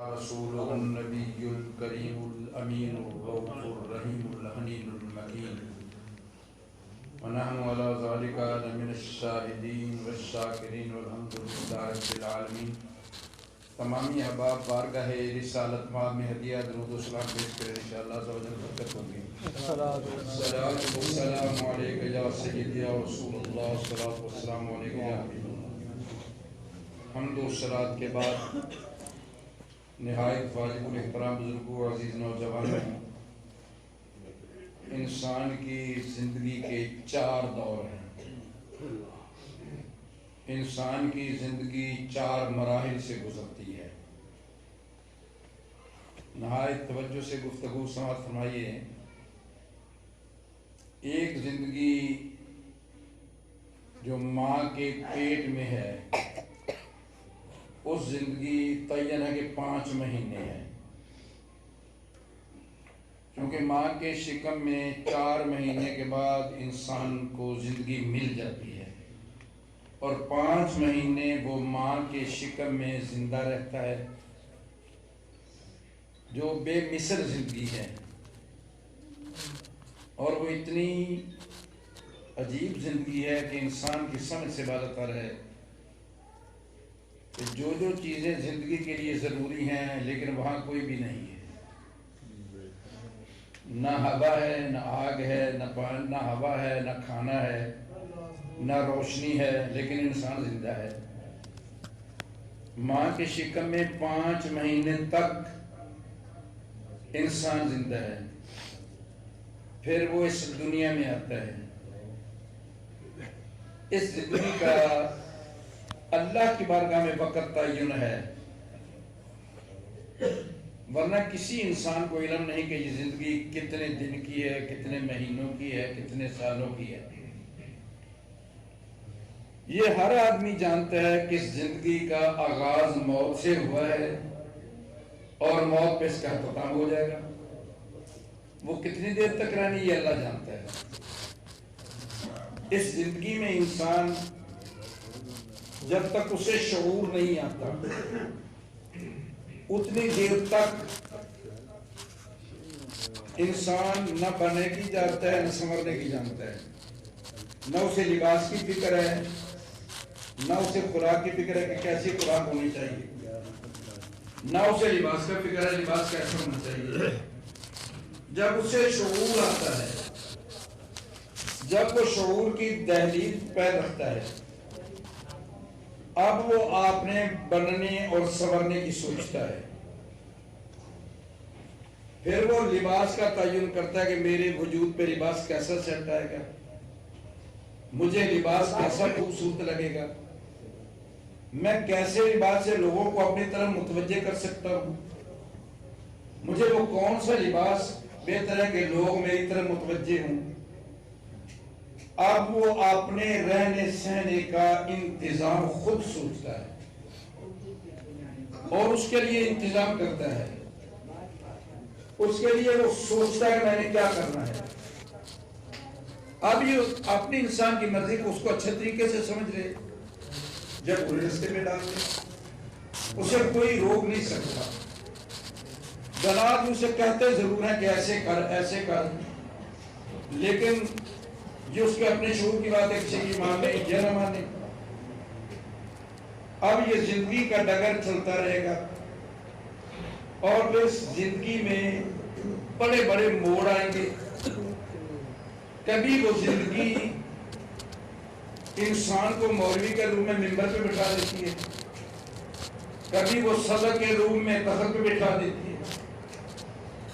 رسول النبی الکریم الامین الرؤوف الرحیم الحنین المکین ونحن علی ذالک لمن الشاہدین والشاکرین والحمد للہ رب العالمین۔ تمامی احباب بارگاہ رسالت ماب میں ہدیہ درود و سلام پیش کریں انشاءاللہ عزوجل برکت ہوگی۔ الصلاۃ والسلام علیک یا سیدی یا رسول اللہ، الصلاۃ والسلام علیک یا حبیب اللہ۔ حمد و صلوات کے بعد نہایت واجب الاحترام بزرگوں، عزیز نوجوانوں، انسان کی زندگی کے 4 دور ہیں۔ انسان کی زندگی 4 مراحل سے گزرتی ہے۔ نہایت توجہ سے گفتگو سماعت فرمائیے۔ ایک زندگی جو ماں کے پیٹ میں ہے، اس زندگی تعین ہے کہ 5 مہینے ہے، کیونکہ ماں کے شکم میں 4 مہینے کے بعد انسان کو زندگی مل جاتی ہے اور 5 مہینے وہ ماں کے شکم میں زندہ رہتا ہے، جو بے مثل زندگی ہے۔ اور وہ اتنی عجیب زندگی ہے کہ انسان کی سمجھ سے بالاتر ہے کہ جو چیزیں زندگی کے لیے ضروری ہیں لیکن وہاں کوئی بھی نہیں ہے۔ نہ ہوا ہے، نہ آگ ہے، نہ ہوا ہے، نہ کھانا ہے، نہ روشنی ہے، لیکن انسان زندہ ہے۔ ماں کے شکم میں 5 مہینے تک انسان زندہ ہے، پھر وہ اس دنیا میں آتا ہے۔ اس زندگی کا اللہ کی بارگاہ میں وقت تعین ہے، ورنہ کسی انسان کو علم نہیں کہ یہ زندگی کتنے دن کی ہے، کتنے مہینوں کی ہے، کتنے سالوں کی ہے۔ یہ ہر آدمی جانتا ہے کہ زندگی کا آغاز موت سے ہوا ہے اور موت پہ اس کا اختتام ہو جائے گا۔ وہ کتنی دیر تک رہنی یہ اللہ جانتا ہے۔ اس زندگی میں انسان جب تک اسے شعور نہیں آتا اتنی دیر تک انسان نہ بننے کی جانتا ہے، نہ سنورنے کی جانتا ہے۔ نہ اسے لباس کی فکر ہے، نہ اسے خوراک کی فکر ہے کہ کیسی خوراک ہونی چاہیے، نہ اسے لباس کا فکر ہے لباس کیسا ہونا چاہیے۔ جب اسے شعور آتا ہے، جب وہ شعور کی دہلیز پیر رکھتا ہے، اب وہ اپنے بننے اور سنورنے کی سوچتا ہے۔ پھر وہ لباس کا تعین کرتا ہے کہ میرے وجود پہ لباس کیسا سیٹ آئے گا، مجھے لباس کیسا خوبصورت لگے گا، میں کیسے لباس سے لوگوں کو اپنی طرف متوجہ کر سکتا ہوں، مجھے وہ کون سا لباس بہتر ہے کہ لوگ میری طرف متوجہ ہوں۔ اب وہ اپنے رہنے سہنے کا انتظام خود سوچتا ہے اور اس کے لیے انتظام کرتا ہے۔ اس کے لیے وہ سوچتا ہے کہ میں نے کیا کرنا ہے۔ اب یہ اپنی انسان کی مرضی کو اس کو اچھے طریقے سے سمجھ لے، جب وہ رستے میں ڈال دے اسے کوئی روک نہیں سکتا۔ جناب اسے کہتے ضرور ہیں کہ ایسے کر ایسے کر، لیکن جو اس کے اپنے شعور کی بات ہے کسی کی مانے یا نہ مانے۔ اب یہ زندگی کا ڈگر چلتا رہے گا اور اس زندگی میں بڑے بڑے موڑ آئیں گے۔ کبھی وہ زندگی انسان کو مولوی کے روم میں ممبر پہ بٹھا دیتی ہے، کبھی وہ صدر کے روم میں تخت پہ بٹھا دیتی ہے،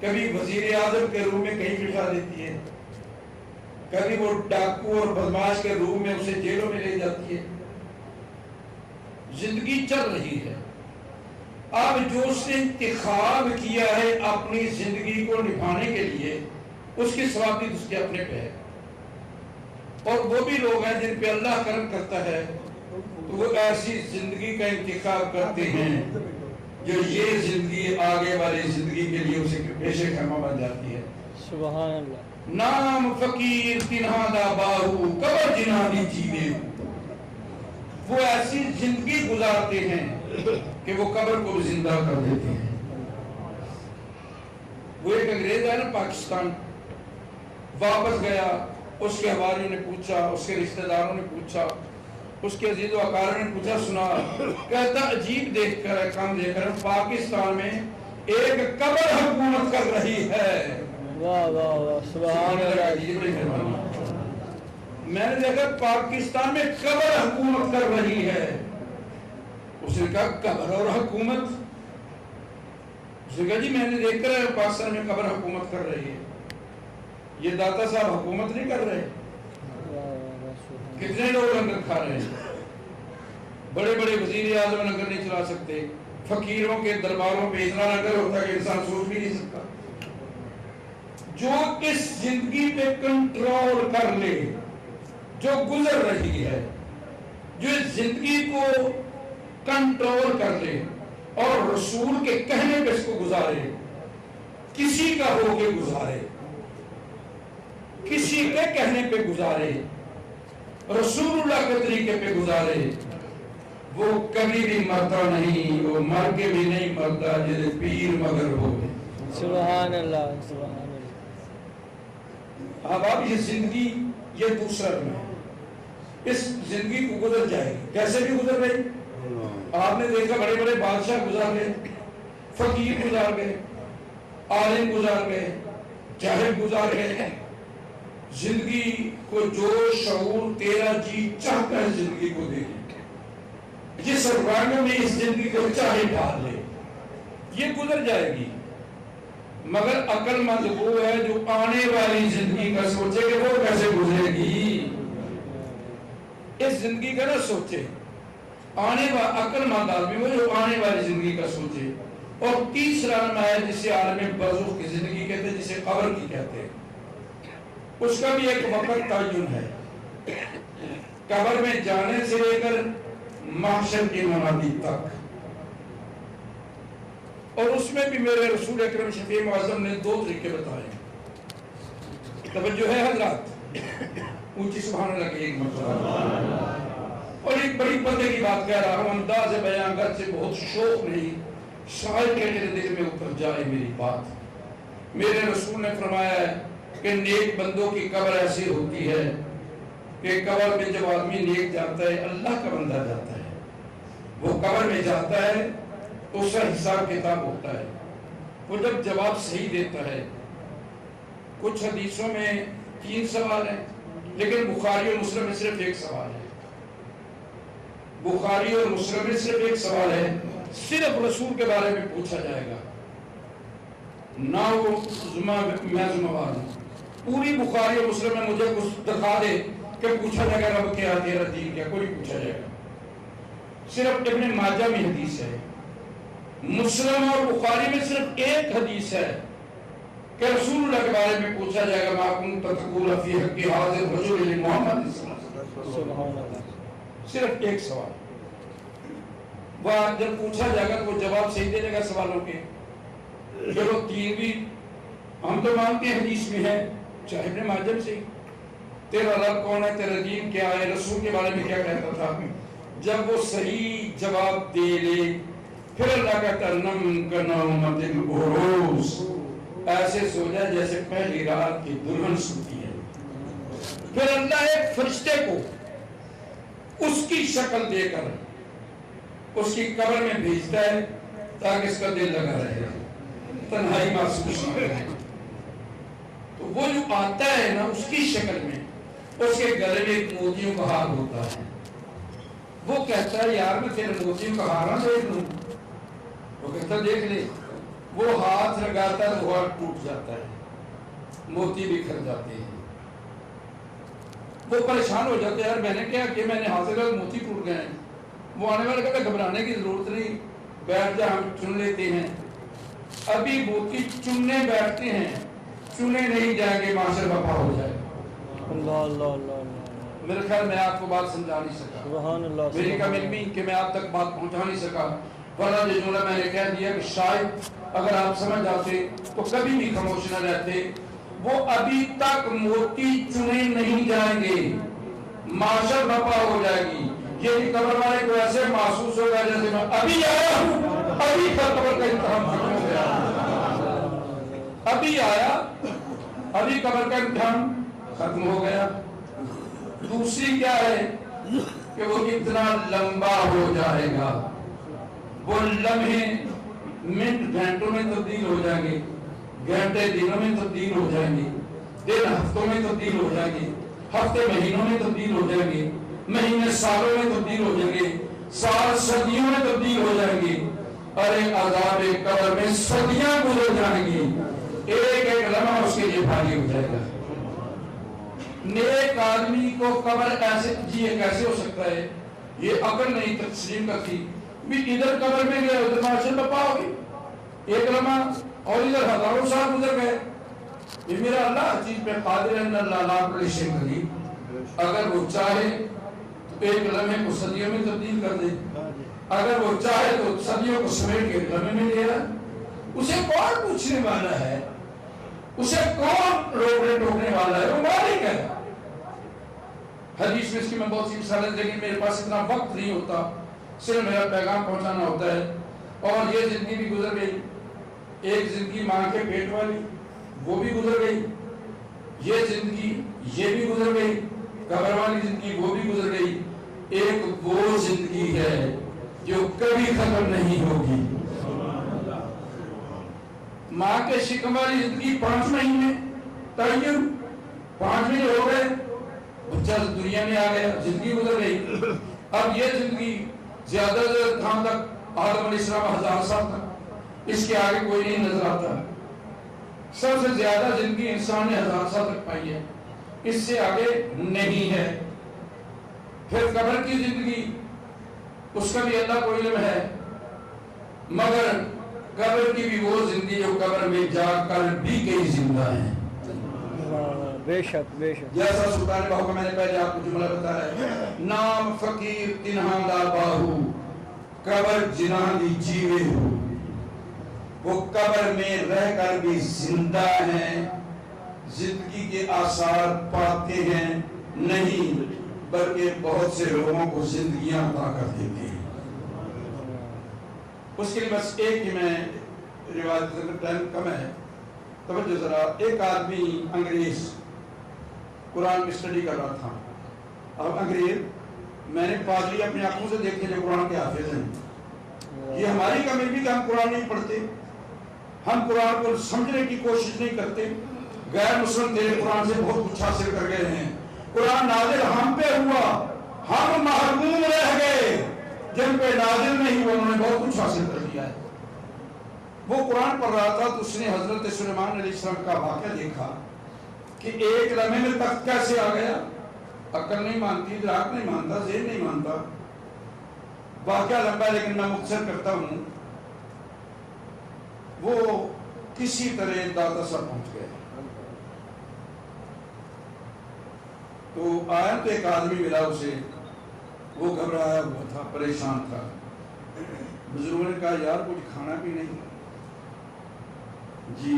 کبھی وزیر اعظم کے روم میں کہیں بٹھا دیتی ہے، کبھی وہ ڈاکو اور بدماش کے روم میں اسے جیلوں میں لے جاتی ہے۔ زندگی چل رہی ہے۔ اب جو اس نے انتخاب کیا ہے اپنی زندگی کو نبھانے کے لیے، اس کی ثوابت اس کے اپنے پہ ہے۔ اور وہ بھی لوگ ہیں جن پہ اللہ کرم کرتا ہے تو وہ ایسی زندگی کا انتخاب کرتے ہیں جو یہ زندگی آگے والی زندگی کے لیے اسے پیش خیمہ بن جاتی ہے۔ سبحان اللہ۔ نام فقیر تنہا دا باہو کبر جنانی جیوے، وہ ایسی زندگی گزارتے ہیں کہ وہ قبر کو بھی زندہ کر دیتے ہیں. وہ ایک انگریز ہے نا پاکستان، واپس گیا، اس کے حواریوں نے پوچھا، اس کے رشتہ داروں نے پوچھا، اس کے عزیز و اقارب نے پوچھا، سنا، کہتا عجیب دیکھ کر کام دیکھ کر پاکستان میں ایک قبر حکومت کر رہی ہے. واہ واہ واہ سبحان اللہ. میں نے دیکھا پاکستان میں قبر حکومت کر رہی ہے. اس نے کہا قبر اور حکومت؟ اس نے کہا جی میں نے دیکھ کر پاکستان میں قبر حکومت کر رہی ہے. یہ داتا صاحب حکومت نہیں کر رہے. کتنے لوگ لنگر کھا رہے ہیں. بڑے بڑے وزیر اعظم لنگر نہیں چلا سکتے. فقیروں کے درباروں پہ اتنا لنگر ہوتا ہے کہ انسان سوچ بھی نہیں سکتا. جو اس زندگی پہ کنٹرول کر لے، جو گزر رہی ہے، جو اس زندگی کو کنٹرول کر لے اور رسول کے کہنے پہ اس کو گزارے، کسی کا ہو کے گزارے، کسی کے کہنے پہ گزارے، رسول اللہ کے طریقے پہ گزارے، وہ کبھی بھی مرتا نہیں. وہ مر کے بھی نہیں مرتا جیسے پیر مگر ہو. سبحان اللہ سبحان اللہ. اب آپ یہ زندگی یہ دوسرا ہے، اس زندگی کو گزر جائے گی. کیسے بھی گزر رہی. آپ نے دیکھا بڑے بڑے بادشاہ گزار گئے، فقیر گزار گئے، عالم گزار گئے، جاہل گزار گئے. زندگی کو جو شعور تیرا جی چاہتا ہے زندگی کو دے گی، جس رنگ میں اس زندگی کو چاہے ڈال لے، یہ گزر جائے گی. مگر عقل مند وہ ہے جو آنے والی زندگی کا سوچے کہ وہ کیسے گزرے گی. اس زندگی کا نہ سوچے. آنے والا عقل مند آدمی وہ جو آنے والی زندگی کا سوچے. اور تیسرا نام ہے جسے عالم برزخ کی زندگی کہتے ہیں، جسے قبر کی کہتے ہیں. اس کا بھی ایک وقت تعین ہے. قبر میں جانے سے لے کر محشر کی منادی تک. اور اس میں بھی میرے رسول اکرم شفیع معظم نے 2 طریقے بتائے. توجہ ہے حضرات؟ اونچی سبحان اللہ کی ایک مرتبہ. اور ایک بڑی پتے کی بات کہہ رہا ہوں، انداز بیان کر سے بہت شوق نہیں، شاید کہ میرے دل میں اتر جائے میری بات. میرے رسول نے فرمایا ہے کہ نیک بندوں کی قبر ایسی ہوتی ہے کہ قبر میں جب آدمی نیک جاتا ہے، اللہ کا بندہ جاتا ہے، وہ قبر میں جاتا ہے تو اس کا حساب کتاب ہوتا ہے. وہ جب جواب صحیح دیتا ہے، کچھ حدیثوں میں 3 سوال ہیں، لیکن بخاری اور مسلم میں صرف 1 سوال ہے. بخاری اور مسلم میں صرف 1 سوال ہے، صرف رسول کے بارے میں پوچھا جائے گا، نہ وہ میں ذمہ ہوں. پوری بخاری اور مسلم میں مجھے کچھ دکھا دے کہ پوچھا جائے گا رب کیا تیرا دین کیا، کوئی پوچھا جائے گا. صرف ابن ماجہ میں حدیث ہے. مسلم اور بخاری میں صرف 1 حدیث ہے کہ رسول اللہ کے بارے میں پوچھا جائے گا ما کنت تقول فی حق ھذا الرجل محمد سبحان اللہ. صرف 1 سوال. وہ جب پوچھا جائے گا تو وہ جواب صحیح دے گا سوالوں کے. چلو 3 بھی ہم تو مانتے ہیں حدیث میں ہے، چاہے ابن ماجہ سے تیرا رب کون ہے، تیرا دین کیا ہے، رسول کے بارے میں کیا کہتا تھا. جب وہ صحیح جواب دے لے پھر اللہ کہتا ہے نم کنومت العروس، ایسے سو جائے جیسے پہلی رات کی دلہن سوتی ہے. پھر اللہ ایک فرشتے کو اس کی شکل دے کر اس کی قبر میں بھیجتا ہے تاکہ اس کا دل لگا رہے، تنہائی محسوس نہ کرے. تو وہ جو آتا ہے نا اس کی شکل میں، اس کے گلے میں ایک موتیوں کا ہار ہوتا ہے. وہ کہتا ہے یار میں تیرے موتیوں کا ہار نہ دیکھ لوں. وہ کہتا دیکھ لے. وہ ہاتھ لگاتا ہے تو ہاتھ ٹوٹ جاتا ہے، موتی بکھر جاتے ہیں. وہ پریشان ہو جاتے ہیں یار میں نے کیا کہ میں نے ہاتھ لگا موتی ٹوٹ گئے ہیں. وہ آنے والے کہتا گھبرانے کی ضرورت نہیں، بیٹھ جا ہم چن لیتے ہیں. ابھی موتی چننے بیٹھتے ہیں، چنے نہیں جائیں گے معاشر وفا ہو جائے. اللہ اللہ اللہ. میرے خیال میں آپ کو بات سمجھا نہیں سکا، سبحان اللہ. میری کم علمی کہ میں آپ تک بات پہنچا نہیں سکا، ورنہ جو جملہ میں نے کہہ دیا کہ شاید اگر آپ سمجھ جاتے تو کبھی بھی خاموش نہ رہتے. وہ ابھی تک موتی چنے نہیں جائیں گے، معاشر وفا ہو جائے گی. یہ بھی قبر والے کو ایسے محسوس ہوگا جیسے میں ابھی آیا ہوں، ابھی قبر کا امتحان ختم ہو گیا، ابھی آیا ابھی قبر کا امتحان ختم ہو گیا۔ دوسری کیا ہے کہ وہ اتنا لمبا ہو جائے گا، وہ لمحے منٹ گھنٹوں میں تبدیل ہو جائیں گے، گھنٹے دنوں میں تبدیل ہو جائیں گے، دن ہفتوں میں تبدیل ہو جائیں گے، ہفتے مہینوں میں تبدیل ہو جائیں گے، مہینے سالوں میں تبدیل ہو جائیں گے، سال صدیوں میں تبدیل ہو جائیں گے۔ اور ایک عذاب قبر میں صدیاں گزر جائیں گی، ایک ایک لمحہ اس کے لیے بھاری ہو جائے گا۔ نیک آدمی کو قبر ایسے یہ کیسے ہو سکتا ہے؟ یہ عقل نہیں تسلیم کرتی بھی ادھر قبر میں گیا ادھر معاشر بپا ہوگی، ایک لمحہ اور ادھر ہزاروں سال گزر گئے۔ یہ میرا اللہ ہر چیز پہ قادر ہے، اللہ لا کل شیء قدیر، اگر وہ چاہے تو ایک لمحے کو صدیوں میں تبدیل کر دے، اگر وہ چاہے تو صدیوں کو سمیٹ کے لمحے میں لے آئے۔ اسے کون پوچھنے والا ہے؟ اسے کون روکنے ٹوکنے والا ہے؟ وہ مالک ہے۔ حدیث میں اس کی میں بہت سی مثالیں، لیکن میرے پاس اتنا وقت نہیں ہوتا، صرف میرا پیغام پہنچانا ہوتا ہے۔ اور یہ زندگی بھی گزر گئی، ایک زندگی ماں کے پیٹ والی وہ بھی گزر گئی، یہ زندگی یہ بھی گزر گئی، قبر والی زندگی وہ بھی گزر گئی، ایک وہ زندگی ہے جو کبھی ختم نہیں ہوگی۔ ماں کے شکم والی زندگی 5 مہینے تعین، 5 مہینے ہو گئے، بچہ دنیا میں آ گیا، زندگی گزر گئی۔ اب یہ زندگی زیادہ سے کہاں تک؟ آدم علیہ السلام 1000 سال تک، اس کے آگے کوئی نہیں نظر آتا۔ سب سے زیادہ زندگی انسان نے 1000 سال تک پائی ہے، اس سے آگے نہیں ہے۔ پھر قبر کی زندگی، اس کا بھی اللہ کو علم ہے، مگر قبر کی بھی وہ زندگی جو قبر میں جا کر بھی کئی زندہ ہیں۔ بے شک بے شک۔ جیسا سلطان باہو کا میں نے پہلے آپ کو جملہ بتایا ہے، نام فقیر تنہا دا باہو قبر جنا دی جیوے ہو، وہ قبر میں رہ کر بھی زندہ ہیں، زندگی کے آثار پاتے ہیں نہیں، بلکہ بہت سے لوگوں کو زندگیاں عطا کر دیتے ہیں۔ اس کے لیے بس ایک ہی میں روایت، ٹائم کم ہے، توجہ ذرا۔ ایک آدمی انگریز قرآن کی اسٹڈی کر رہا تھا۔ اب انگریز میں نے پادری اپنی آنکھوں سے دیکھے جو قرآن کے حافظ ہیں۔ یہ ہماری کمی بھی کہ ہم قرآن نہیں پڑھتے، ہم قرآن کو سمجھنے کی کوشش نہیں کرتے۔ غیر مسلم تیرے قرآن سے بہت کچھ حاصل کر گئے ہیں، قرآن نازل ہم پہ ہوا، ہم محروم رہ گئے، جن پہ نازل نہیں ہوا انہوں نے بہت کچھ حاصل کر لیا ہے۔ وہ قرآن پڑھ رہا تھا تو اس نے حضرت سلیمان علیہ السلام کا واقعہ دیکھا کہ ایک لمحے میں تخت کیسے آ گیا۔ عقل نہیں مانتی، ادراک نہیں مانتا، ذہن نہیں مانتا۔ واقعہ لمبا ہے لیکن میں مختصر کرتا ہوں۔ وہ کسی طرح داتا سا پہنچ گئے تو آیا تو ایک آدمی ملا اسے، وہ گھبرایا ہوا تھا، پریشان تھا۔ بزرگوں نے کہا یار کچھ کھانا بھی نہیں؟ جی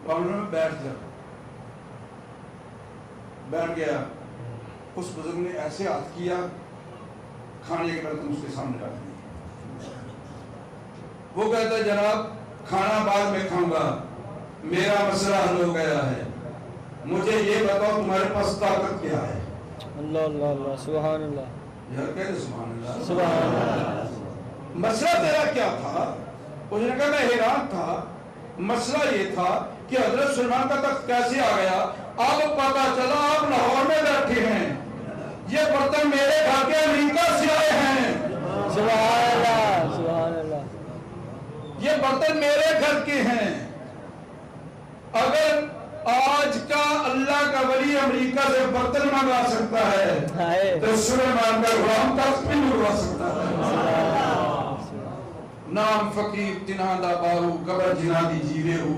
پاؤنڈر میں بیٹھ جا۔ بیٹھ گیا، اس بزرگ نے ایسے ہاتھ کیا، کھانے کے برتن اس کے سامنے رکھ دیے۔ وہ کہتا ہے جناب کھانا بعد میں کھاؤں گا، میرا مسئلہ حل ہو گیا ہے، مجھے یہ بتاؤ تمہارے پاس طاقت کیا ہے؟ اللہ اللہ اللہ، سبحان اللہ، یار کہتے سبحان اللہ، سبحان اللہ۔ مسئلہ تیرا کیا تھا؟ اس نے کہا میں حیران تھا، مسئلہ یہ تھا کہ حضرت سلیمان کا تخت کیسے آ گیا؟ اب پتا چلا آپ لاہور میں بیٹھے ہیں، یہ برتن میرے گھر کے امریکہ سے آئے ہیں۔ سبحان اللہ سبحان اللہ، یہ برتن میرے گھر کے ہیں۔ اگر آج کا اللہ کا ولی امریکہ سے برتن منگوا سکتا ہے تو سلیمان کا غلام تخت بھی منگوا سکتا ہے۔ نام فقیر تنہا دا بارو قبر جنا دی جیوے ہو،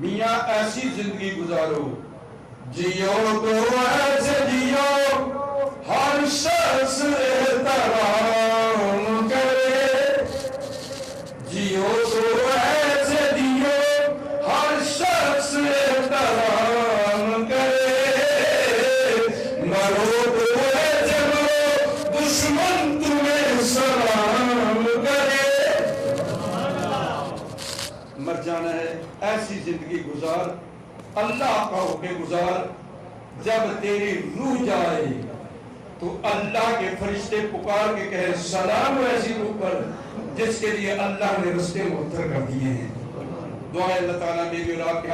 میاں ایسی زندگی گزارو، جیو تو ایسے جیو ہر شخص احترام کرے، جیو تو ایسے جیو ہر شخص احترام کرے، مرو تو ایسے مرو دشمن مر جانا ہے، ایسی زندگی گزار، اللہ کا ہو کے گزار، جب تیری روح جائے تو اللہ کے فرشتے پکار کے کہے سلام ایسی روح پر جس کے لیے اللہ نے رستے مہتر کر دیے ہیں۔ دعائے اللہ تعالیٰ میری اور آپ کے